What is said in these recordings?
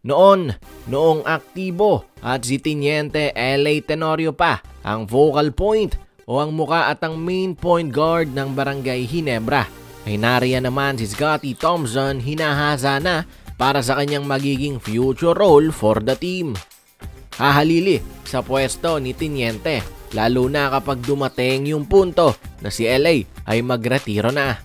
Noong aktibo at si Teniente LA Tenorio pa ang focal point o ang muka at ang main point guard ng Barangay Ginebra, ay nariyan naman si Scottie Thompson hinahasa na para sa kanyang magiging future role for the team. Hahalili sa pwesto ni Teniente, lalo na kapag dumating yung punto na si LA ay magretiro na.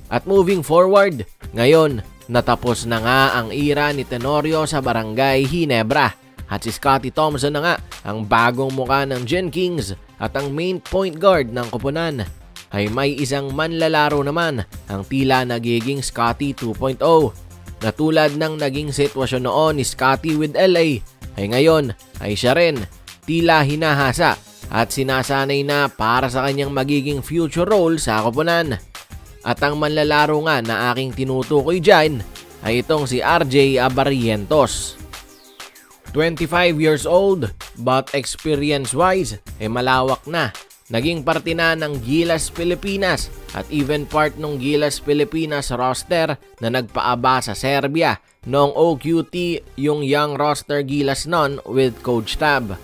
At moving forward, ngayon natapos na nga ang era ni Tenorio sa Barangay Ginebra at si Scottie Thompson na nga ang bagong muka ng Gen Kings at ang main point guard ng koponan. Ay may isang manlalaro naman ang tila nagiging Scottie 2.0. Na tulad ng naging sitwasyon noon ni Scottie with LA, ay ngayon ay siya rin tila hinahasa at sinasanay na para sa kanyang magiging future role sa koponan. At ang manlalaro nga na aking tinutukoy dyan ay itong si RJ Abarrientos. 25 years old but experience-wise ay malawak na. Naging parte na ng Gilas Pilipinas at even part ng Gilas Pilipinas roster na nagpaaba sa Serbia noong OQT yung young roster Gilas non with Coach Tab.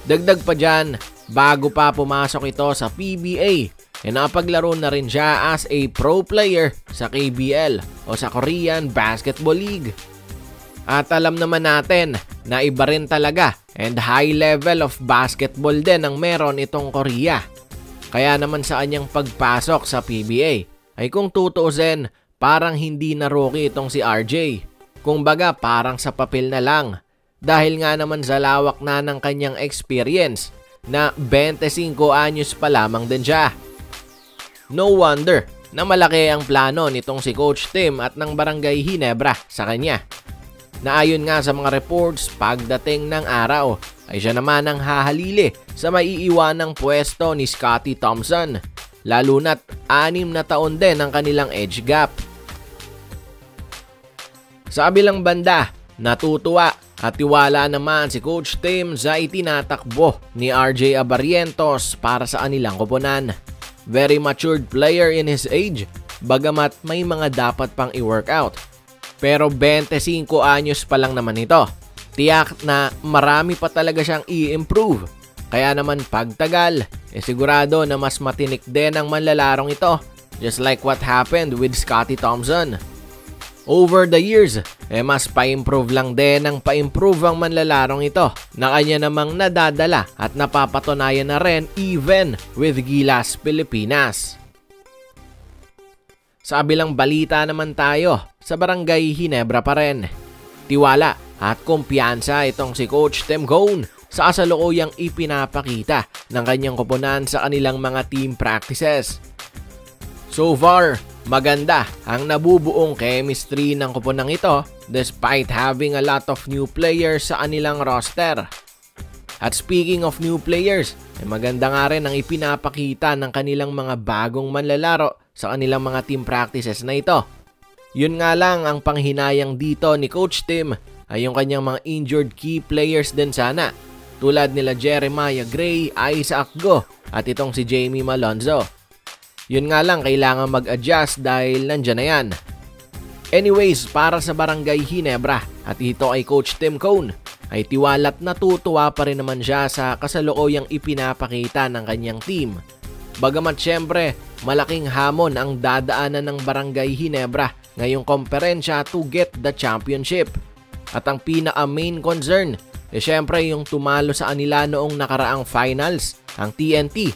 Dagdag pa dyan, bago pa pumasok ito sa PBA, napaglaro na rin siya as a pro player sa KBL o sa Korean Basketball League. At alam naman natin na iba rin talaga and high level of basketball din ang meron itong Korea. Kaya naman sa kanyang pagpasok sa PBA ay kung tutuusin, parang hindi na rookie itong si RJ. Kung baga parang sa papel na lang. Dahil nga naman sa lawak na ng kanyang experience na 25 anyos pa lamang din siya. No wonder na malaki ang plano nitong si Coach Tim at ng Barangay Ginebra sa kanya. Na ayon nga sa mga reports, pagdating ng araw ay siya naman ang hahalili sa maiiwanang pwesto ni Scottie Thompson. Lalo na't 6 na taon din ang kanilang age gap. Sa kabilang banda, natutuwa at tiwala naman si Coach Tim sa itinatakbo ni RJ Abarrientos para sa kanilang koponan. Very matured player in his age, bagamat may mga dapat pang i-workout. Pero 25 anyos pa lang naman ito. Tiyak na marami pa talaga siyang i-improve. Kaya naman pagtagal, sigurado na mas matinik din ang manlalarong ito. Just like what happened with Scottie Thompson. Over the years, mas pa-improve lang din ang pa-improve ang manlalarong ito na kanya namang nadadala at napapatunayan na rin even with Gilas Pilipinas. Sa kabilang balita naman tayo, sa Barangay Ginebra pa rin. Tiwala at kumpiyansa itong si Coach Tim Cone sa kasalukuyang ipinapakita ng kanyang koponan sa kanilang mga team practices. So far, maganda ang nabubuong chemistry ng koponang ito despite having a lot of new players sa kanilang roster. At speaking of new players, maganda nga rin ang ipinapakita ng kanilang mga bagong manlalaro sa kanilang mga team practices na ito. Yun nga lang ang panghinayang dito ni Coach Tim ay yung kanyang mga injured key players din sana. Tulad nila Jeremiah Gray, Isaac Go at itong si Jamie Malonzo. Yun nga lang kailangan mag-adjust dahil nandyan na yan. Anyways, para sa Barangay Ginebra at ito ay Coach Tim Cone ay tiwala't natutuwa pa rin naman siya sa kasalukuyang ipinapakita ng kanyang team. Bagamat syempre, malaking hamon ang dadaanan ng Barangay Ginebra ngayong komperensya to get the championship. At ang pinaka-main concern syempre yung tumalo sa kanila noong nakaraang finals, ang TNT.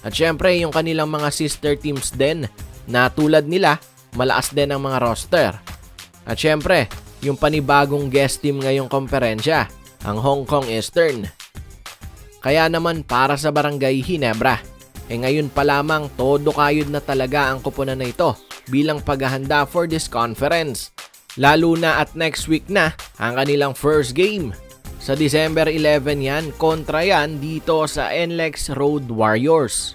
At syempre yung kanilang mga sister teams din na tulad nila, malakas din ang mga roster. At syempre, yung panibagong guest team ngayong komperensya, ang Hong Kong Eastern. Kaya naman para sa Barangay Ginebra, ngayon pa lamang todo kayod na talaga ang koponan na ito bilang paghahanda for this conference. Lalo na at next week na ang kanilang first game. Sa December 11 yan, kontra yan dito sa NLEX Road Warriors.